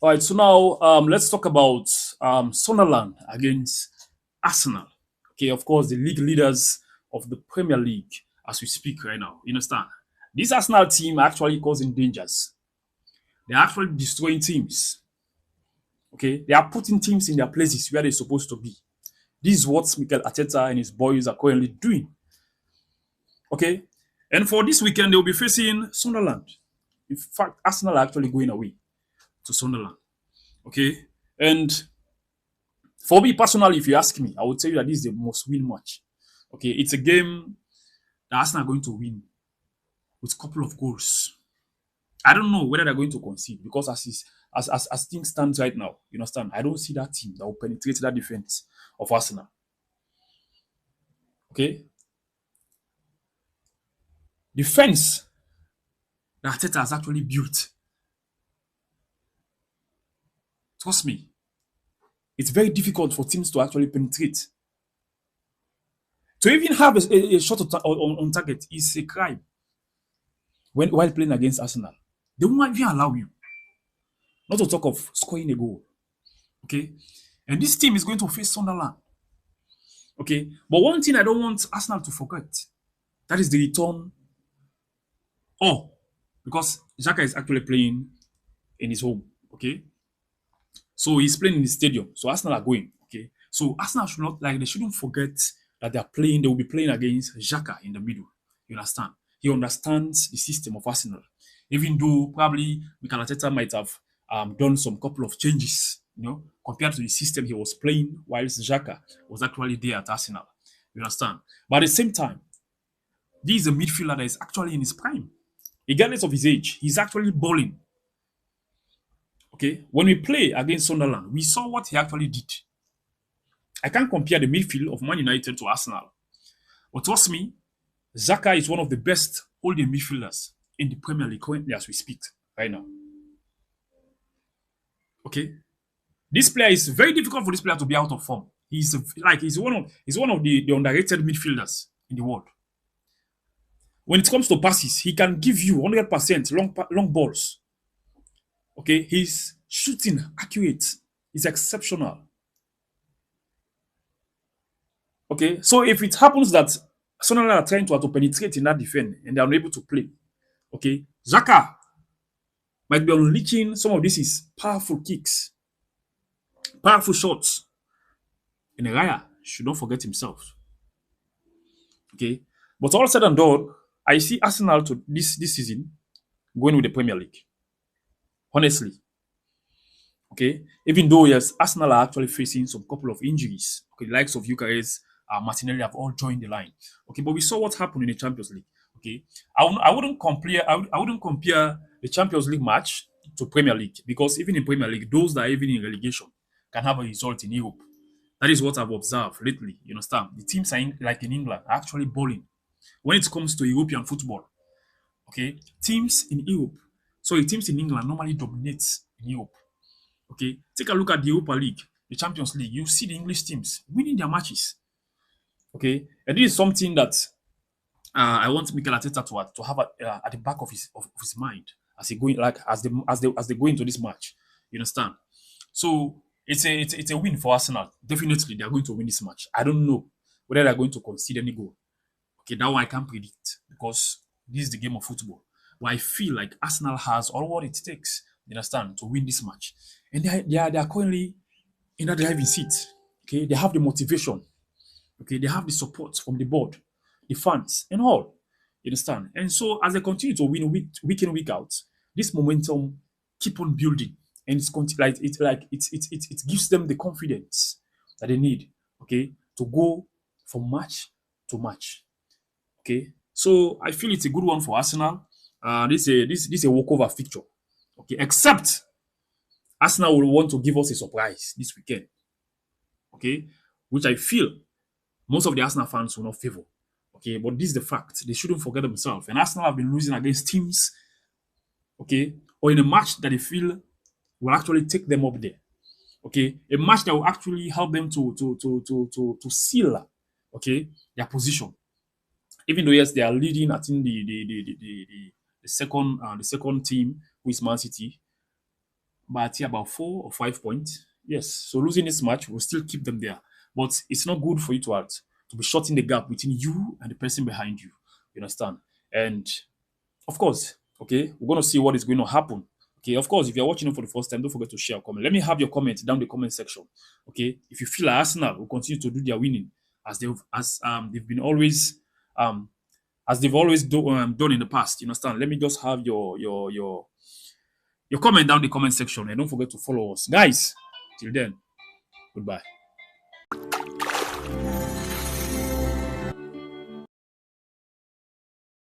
All right, so now let's talk about Sunderland against Arsenal. Okay, of course, the league leaders of the Premier League as we speak right now. You understand? This Arsenal team are actually causing dangers. They're actually destroying teams. Okay, they are putting teams in their places where they're supposed to be. This is what Mikel Arteta and his boys are currently doing. Okay, and for this weekend, they'll be facing Sunderland. In fact, Arsenal are actually going away to Sunderland. Okay, and for me personally, if you ask me, I would tell you that this is the most win match. Okay, it's a game that Arsenal are going to win with a couple of goals. I don't know whether they're going to concede because as things stand right now, you understand, I don't see that team that will penetrate that defense of Arsenal. Okay, defense that Arteta has actually built. Trust me, it's very difficult for teams to actually penetrate. To even have a shot on target is a crime when while playing against Arsenal. They won't even allow you. Not to talk of scoring a goal. Okay? And this team is going to face Sunderland. Okay? But one thing I don't want Arsenal to forget, that is the return. Oh, because Xhaka is actually playing in his home. Okay? So he's playing in the stadium. So Arsenal are going. Okay? So Arsenal should not, like, they shouldn't forget that they will be playing against Xhaka in the middle. You understand? He understands the system of Arsenal. Even though probably Mikel Arteta might have done some couple of changes, compared to the system he was playing whilst Xhaka was actually there at Arsenal. You understand? But at the same time, this is a midfielder that is actually in his prime. Regardless of his age, he's actually balling. Okay? When we play against Sunderland, we saw what he actually did. I can't compare the midfield of Man United to Arsenal. But trust me, Xhaka is one of the best holding midfielders in the Premier League currently as we speak right now. Okay, this player is very difficult for this player to be out of form. He's one of the underrated midfielders in the world. When it comes to passes, he can give you 100% long balls. Okay, his shooting accurate is exceptional. Okay, so if it happens that Sunderland are trying to penetrate in that defense and they are unable to play, okay, Xhaka might be unleashing some of these powerful kicks, powerful shots. And Raya should not forget himself. Okay, but all said and done, I see Arsenal to this season going with the Premier League. Honestly, okay, even though yes, Arsenal are actually facing some couple of injuries. Okay, the likes of Eucharist, Martinelli have all joined the line. Okay, but we saw what happened in the Champions League. Okay, I wouldn't compare. I wouldn't compare the Champions League match to Premier League because even in Premier League, those that are even in relegation can have a result in Europe. That is what I've observed lately. You understand? The teams are like in England are actually balling when it comes to European football. Okay, teams in Europe, teams in England normally dominate in Europe. Okay, take a look at the Europa League, the Champions League. You see the English teams winning their matches. Okay, and this is something that I want Mikel Arteta to have at the back of his mind as he going as they go into this match. You understand? So it's a win for Arsenal. Definitely, they are going to win this match. I don't know whether they are going to concede any goal. Okay, that one I can't predict because this is the game of football. But I feel like Arsenal has all what it takes, you understand, to win this match. And they are currently in a driving seat. Okay, they have the motivation. Okay, they have the support from the board, the fans, and all. You understand? And so as they continue to win week in, week out, this momentum keep on building. And it gives them the confidence that they need, okay, to go from match to match. Okay, so I feel it's a good one for Arsenal. This is a walkover fixture. Okay, except Arsenal will want to give us a surprise this weekend. Okay, which I feel most of the Arsenal fans will not favor. Okay, but this is the fact. They shouldn't forget themselves. And Arsenal have been losing against teams, okay, or in a match that they feel will actually take them up there. Okay, a match that will actually help them to seal, okay, their position. Even though yes, they are leading, I think the second team, who is Man City. but here about 4 or 5 points. Yes, so losing this match will still keep them there, but it's not good for you to be shorting the gap between you and the person behind you. You understand? And of course, okay, we're going to see what is going to happen. Okay, of course, if you're watching it for the first time, don't forget to share a comment. Let me have your comment down the comment section. Okay, if you feel like Arsenal will continue to do their winning they've been always um as they've always done in the past. You understand? Let me just have your comment down the comment section, and don't forget to follow us, guys. Till then, goodbye.